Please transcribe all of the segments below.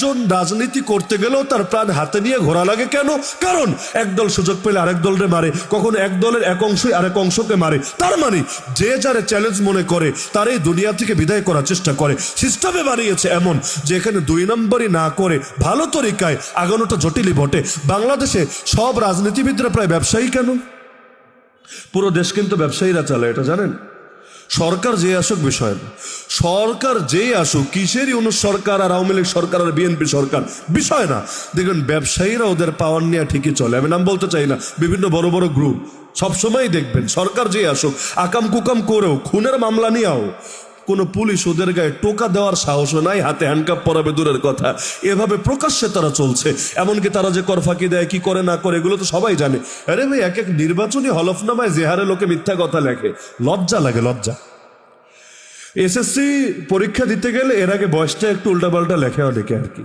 একজন রাজনীতি করতে গেলেও তার প্রাণ হাতে নিয়ে ঘোরা লাগে কেন? কারণ একদল সুযোগ পেলে আরেক দলরে মারে, কখনো এক দলের এক অংশই আরেক অংশকে মারে। তার মানে যে যারে চ্যালেঞ্জ মনে করে তার এই দুনিয়া থেকে বিদায় করার চেষ্টা করে। সিস্টেমে বানিয়েছে এমন যে এখানে দুই নম্বরই না করে ভালো তরিকায় আগানোটা জটিলই বটে। বাংলাদেশে সব রাজনীতিবিদরা প্রায় ব্যবসায়ী কেন? পুরো দেশ কিন্তু ব্যবসায়ীরা চালায়, এটা জানেন? সরকার যে আসুক বিষয় না, সরকার যেই আসুক, কিসেরই অনু সরকার আর আওয়ামী লীগ সরকার আর বিএনপি সরকার বিষয় না, দেখবেন ব্যবসায়ীরা ওদের পাওয়ার নিয়ে ঠিকই চলে। আমি নাম বলতে চাই না, বিভিন্ন বড় বড় গ্রুপ সবসময় দেখবেন সরকার যেই আসুক আকাম কুকাম করেও খুনের মামলা নিয়েও কোনো পুলিশ ওদের গায়ে টোকা দেওয়ার সাহস নাই, হাতে হ্যান্ডকাপ পরাবে দূরের কথা। এভাবে প্রকাশ্যে তারা চলছে। এমনকি তারা যে কর ফাঁকি দেয়, কি করে না করে, এগুলো তো সবাই জানে। আরে ভাই, এক এক নির্বাচনী হলফনামায় যে হারে লোকে মিথ্যা কথা লেখে, লজ্জা লাগে, লজ্জা। এসএসসি পরীক্ষা দিতে গেলে এর আগে বয়সটা একটু উল্টাপাল্টা লেখে অনেকে আর কি,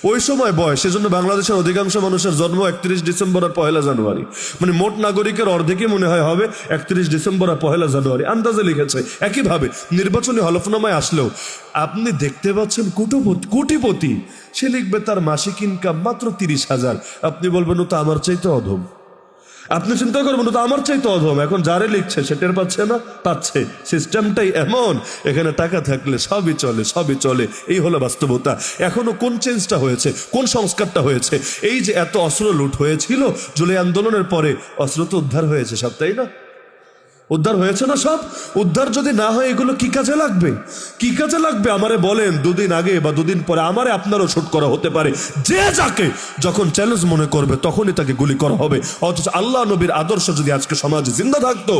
ওই সময় বয়স। সেজন্য বাংলাদেশের অধিকাংশ মানুষের জন্ম 31 ডিসেম্বর আর 1 জানুয়ারি। মানে মোট নাগরিকের অর্ধেকই মনে হয় হবে 31 ডিসেম্বর আর 1 জানুয়ারি, আন্দাজে লিখেছে। একইভাবে নির্বাচনী হলফনামায় আসলেও আপনি দেখতে পাচ্ছেন কোটিপতি, সে লিখবে তার মাসিক ইনকাম মাত্র 30,000। আপনি বলবেন ও তো আমার চাইতে অধম। আপনি চিন্তা করবেন তো আমার চাইতে অধম। এখন যারে লিখছে সে টের পাচ্ছে না? পাচ্ছে। সিস্টেমটাই এমন, এখানে টাকা থাকলে সবই চলে, সবই চলে। এই হলো বাস্তবতা। এখনো কোন চেঞ্জটা হয়েছে, কোন সংস্কারটা হয়েছে? এই যে এত অস্ত্র লুট হয়েছিল জুলাই আন্দোলনের পরে, অস্ত্র তো উদ্ধার হয়েছে সব, তাই না? উদ্ধার হয়েছে না সব? উদ্ধার যদি না হয় এগুলো কি কাজে লাগবে? কি কাজে লাগবে আমারে বলেন? দুদিন আগে বা দুদিন পরে আমারে আপনারও শুট করা হতে পারে। যে যাকে যখন চ্যালেঞ্জ মনে করবে তখনই তাকে গুলি করা হবে। অথচ আল্লাহ নবীর আদর্শ যদি আজকে সমাজে জিন্দা থাকতো,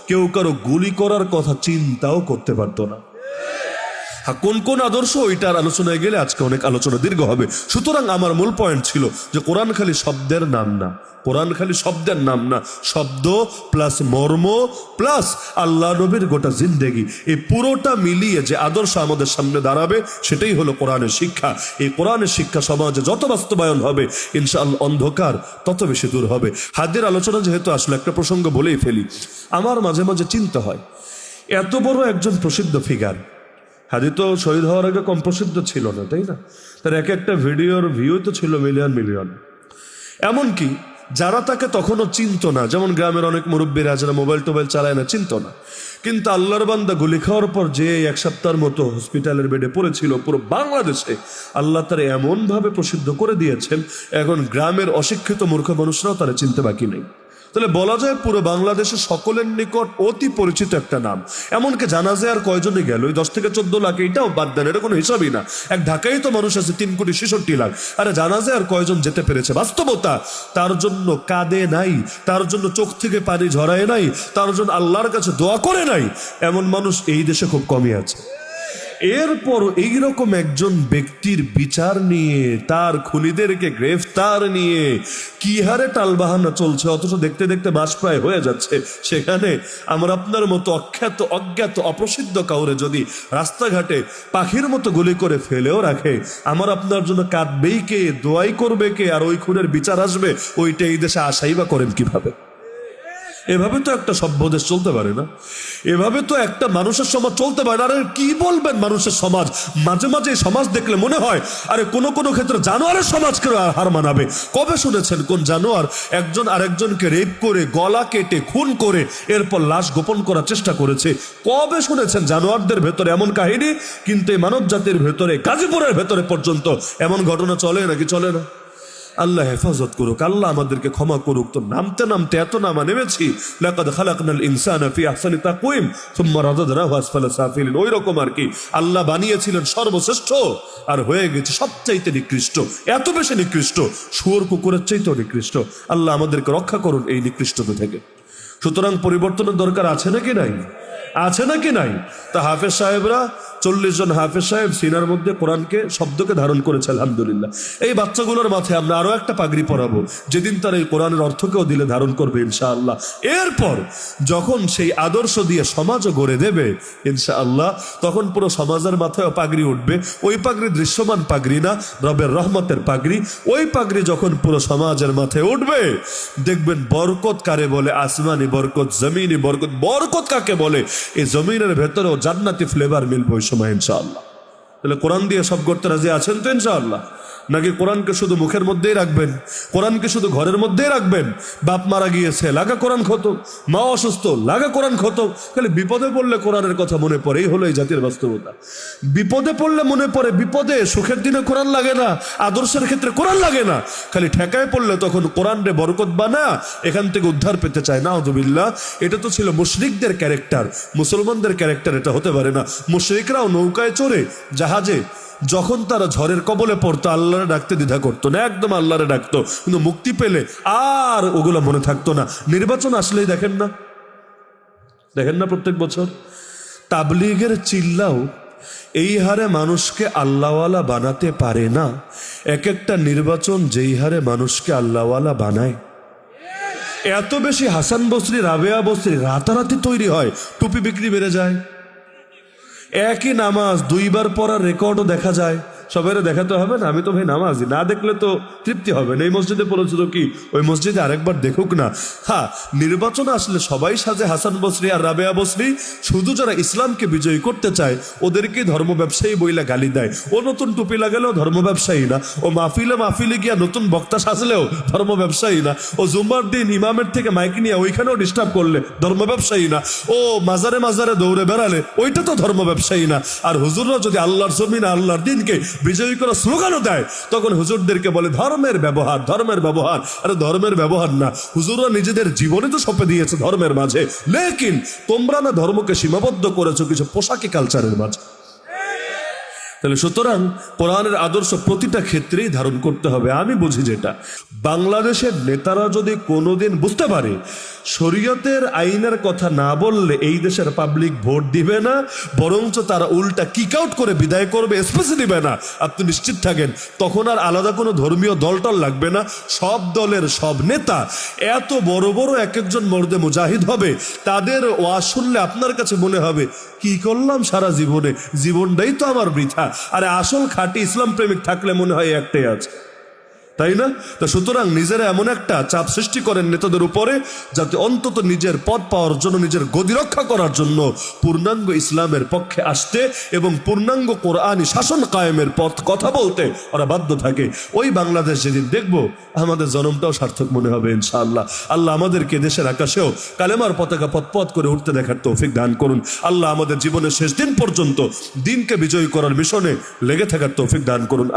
কেউ কারো গুলি করার কথা চিন্তাও করতে পারতো না। কোন কোন আদর্শ, ওইটার আলোচনায় গেলে আজকে অনেক আলোচনা দীর্ঘ হবে। সুতরাং আমার মূল পয়েন্ট ছিল যে কোরআন খালি শব্দের নাম না, কোরআন খালি শব্দের নাম না, শব্দ প্লাস মর্ম প্লাস আল্লাহ নবীর গোটা জিন্দেগি, এই পুরোটা মিলিয়ে যে আদর্শ আমাদের সামনে দাঁড়াবে সেটাই হলো কোরআনের শিক্ষা। এই কোরআনের শিক্ষা সমাজে যত বাস্তবায়ন হবে ইনশাআল্লাহ অন্ধকার তত বেশি দূর হবে। হাদির আলোচনা যেহেতু আসলে একটা প্রসঙ্গ বলেই ফেলি। আমার মাঝে মাঝে চিন্তা হয়, এত বড় একজন প্রসিদ্ধ ফিগার, হাদি তো শহীদ হওয়ার আগে কম প্রসিদ্ধ ছিল না, তাই না? তার এক একটা ভিডিওর ভিউ তো ছিল মিলিয়ন মিলিয়ন। এমনকি যারা তাকে তখনও চিনত না, যেমন গ্রামের অনেক মুরব্বীরা যারা মোবাইল টোবাইল চালায় না, চিনত না। কিন্তু আল্লাহর বান্দা গুলি খাওয়ার পর যে 1 সপ্তাহের মতো হসপিটালের বেডে পড়েছিল, পুরো বাংলাদেশে আল্লাহ তারা এমনভাবে প্রসিদ্ধ করে দিয়েছেন, এখন গ্রামের অশিক্ষিত মূর্খ মানুষরাও তারা চিনতে বাকি নেই। তাহলে বলা যায় পুরো বাংলাদেশে সকলের নিকট অতি পরিচিত একটা নাম। এমনকি জানাজে আর কয়জনই গেল, ওই 10 থেকে 14 লাখ, এটাও বাদ দেন, এটা কোনো হিসাবই না। এক ঢাকায় তো মানুষ আছে 3,66,00,000। আরে জানাজে আর কয়জন যেতে পেরেছে? বাস্তবতা, তার জন্য কাঁদে নাই, তার জন্য চোখ থেকে পানি ঝরায় নাই, তার জন্য আল্লাহর কাছে দোয়া করে নাই, এমন মানুষ এই দেশে খুব কমই আছে। এরপর এইরকম একজন ব্যক্তির বিচার নিয়ে, তার খুনিদেরকে গ্রেফতার নিয়ে কি হারে টালবাহানা চলছে, অথচ দেখতে দেখতে মাস প্রায় হয়ে যাচ্ছে। সেখানে আমার আপনার মতো অখ্যাত অজ্ঞাত অপ্রসিদ্ধ কাউরে যদি রাস্তাঘাটে পাখির মতো গুলি করে ফেলেও রাখে, আমার আপনার জন্য কাঁদবেই কে, দোয়াই করবে কে, আর ওই খুনের বিচার আসবে, ওইটা এই দেশে আশাই বা করেন কিভাবে? এভাবে তো একটা সভ্য দেশ চলতে পারে না, এভাবে তো একটা মানুষের সমাজ চলতে পারে না। আরে কি বলবেন মানুষের সমাজ? মাঝে মাঝে সমাজ দেখলে মনে হয় আরে কোনো কোনো ক্ষেত্রে জানোয়ারের সমাজকে হার মানাবে। কবে শুনেছেন কোন জানোয়ার একজন আরেকজনকে রেপ করে, গলা কেটে, খুন করে এরপর লাশ গোপন করার চেষ্টা করেছে? কবে শুনেছেন জানোয়ারদের ভেতরে এমন কাহিনী? কিন্তু এই মানব জাতির ভেতরে, গাজীপুরের ভেতরে পর্যন্ত এমন ঘটনা চলে নাকি চলে না? আল্লাহ হেফাজত করুক, আল্লাহ আমাদেরকে ক্ষমা করুক। তো নামতে নামতে এত নামা নেমেছি, লাকাদ খালাকনাল ইনসানা ফি আহসানি তাকওয়িম সুম্মা রাদাদনাহু আসফালা সাফিলিন। ওই রকম আর কি, আল্লাহ বানিয়েছিলেন সর্বশ্রেষ্ঠ আর হয়ে গেছে সবচাইতে নিকৃষ্ট। এত বেশি নিকৃষ্ট, শুয়োর কুকুরের চাইতেও নিকৃষ্ট। আল্লাহ আমাদেরকে রক্ষা করুন এই নিকৃষ্টতা থেকে। সুতরাং পরিবর্তনের দরকার আছে নাকি নাই? আছে নাকি নাই? তা হাফেজ সাহেবরা 40 জন হাফেজ সাহেব সিনার মধ্যে কোরআনকে শব্দকে ধারণ করেছে, আলহামদুলিল্লাহ। এই বাচ্চাগুলোর মাথায় আমরা আরো একটা পাগড়ি পরাবো, যেদিন তারা এই কোরআনের অর্থকেও দিলে ধারণ করবে ইনশাআল্লাহ। এরপর যখন সেই আদর্শ দিয়ে সমাজও গড়ে দেবে ইনশাআল্লাহ, তখন পুরো সমাজের মাথায় পাগড়ি উঠবে। ওই পাগড়ি দৃশ্যমান পাগড়ি না, রবের রহমতের পাগড়ি। ওই পাগড়ি যখন পুরো সমাজের মাথায় উঠবে, দেখবেন বরকত কারে বলে, আসমানি বরকত, জমিনি বরকত। বরকত কাকে বলে? এই জমিনের ভেতরেও জান্নাতি ফ্লেভার মিলবে ওই সময় ইনশাআল্লাহ। তাহলে কোরআন দিয়ে সব করতে রাজি আছেন তো ইনশাআল্লাহ? নাকি কোরআনকে শুধু মুখের মধ্যেই রাখবেন? কোরআনকে শুধু ঘরের মধ্যেই রাখবেন? বাপ মারা গিয়েছে, লাগা কোরআন খতম। মা অসুস্থ, লাগা কোরআন খতম। খালি বিপদে পড়লে কোরআনের কথা মনে পড়ে, এই হলো এই জাতির বাস্তবতা। বিপদে পড়লে মনে পড়ে, বিপদে সুখের দিনে কোরআন লাগে না, আদর্শের ক্ষেত্রে কোরআন লাগে না। খালি ঠেকায় পড়লে তখন কোরআন রে বরকত বানা, এখান থেকে উদ্ধার পেতে চায়। নাউযুবিল্লাহ। এটা তো ছিল মুশরিকদের ক্যারেক্টার, মুসলমানদের ক্যারেক্টার এটা হতে পারে না। মুশরিকরাও নৌকায় চড়ে, জাহাজে যখন তারা ঝড়ের কবলে পড়তো আল্লাহরে ডাকতে দ্বিধা করতো না, একদম আল্লাহরে ডাকতো। কিন্তু মুক্তি পেলে আর ওগুলো মনে থাকতো না। নির্বাচন আসলেই দেখেন না প্রত্যেক বছর তাবলীগের চিল্লাও এই হারে মানুষকে আল্লাহওয়ালা বানাতে পারে না। এক একটা নির্বাচন যেই হারে মানুষকে আল্লাহওয়ালা বানায়, এত বেশি হাসান বসরি, রাবেয়া বসরি রাতারাতি তৈরি হয়, টুপি বিক্রি বেড়ে যায়। একই নামাজ দুইবার পড়ার রেকর্ডও দেখা যায়। সবাই দেখাতে হবে না, আমি তো ভাই নামাজি, না দেখলে তো তৃপ্তি হবে না। এই মসজিদে পড়েছিল কি, ওই মসজিদে আরেকবার দেখুক না। হ্যাঁ, নির্বাচন আসলে সবাই সাজে হাসান বসরি আর রাবেয়া বসরি। শুধু যারা ইসলামকে বিজয়ী করতে চায় ওদেরকে ধর্ম ব্যবসায়ী বইলা গালি দেয়। ও নতুন টুপি লাগালেও ধর্ম ব্যবসায়ী না, ও মাহফিলে গিয়া নতুন বক্তা সাজলেও ধর্ম ব্যবসায়ী না, ও জুম্মার দিন ইমামের থেকে মাইক নিয়ে ওইখানেও ডিস্টার্ব করলে ধর্ম ব্যবসায়ী না, ও মাজারে দৌড়ে বেড়ালে ওইটা তো ধর্ম ব্যবসায়ী না। আর হুজুররা যদি আল্লাহর জমিন আল্লাহর দিনকে বিজয়ী করার স্লোগানও দেয়, তখন হুজুরদেরকে বলে ধর্মের ব্যবহার। আরে ধর্মের ব্যবহার না, হুজুররা নিজেদের জীবনে তো সঁপে দিয়েছে ধর্মের মাঝে। লেকিন তোমরা না ধর্মকে সীমাবদ্ধ করেছো কিছু পোশাকি কালচারের মাঝে। তাহলে সুতরাং কোরআনের আদর্শ প্রতিটা ক্ষেত্রেই ধারণ করতে হবে। আমি বুঝি যেটা, বাংলাদেশের নেতারা যদি কোনোদিন বুঝতে পারে শরীয়তের আইনের কথা না বললে এই দেশের পাবলিক ভোট দিবে না, বরঞ্চ তারা উল্টা কিক আউট করে বিদায় করবে, স্পেসে দিবে না, আপনি নিশ্চিত থাকেন তখন আর আলাদা কোনো ধর্মীয় দলটল লাগবে না। সব দলের সব নেতা এত বড় বড় এক একজন মর্দে মুজাহিদ হবে, তাদের ওয়াজ শুনলে আপনার কাছে মনে হবে কি করলাম সারা জীবনে, জীবনটাই তো আমার বৃথা। আরে আসল খাঁটি ইসলাম প্রেমিক থাকলে মনে হয় একটাই আছে, তাই না? তা সুতরাং নিজেরা এমন একটা চাপ সৃষ্টি করেন নেতাদের উপরে, যাতে অন্তত নিজের পদ পাওয়ার জন্য, নিজের গদি রক্ষা করার জন্য পূর্ণাঙ্গ ইসলামের পক্ষে আসতে এবং পূর্ণাঙ্গ কোরআনী শাসন কায়েমের পথ কথা বলতে ওরা বাধ্য থাকে। ওই বাংলাদেশ যেদিন দেখব আমাদের জনমটাও সার্থক মনে হবে ইনশাআল্লাহ। আল্লাহ আমাদেরকে দেশের আকাশেও কালেমার পতাকা পথ করে উঠতে দেখার তৌফিক দান করুন। আল্লাহ আমাদের জীবনের শেষ দিন পর্যন্ত দিনকে বিজয়ী করার মিশনে লেগে থাকার তৌফিক দান করুন।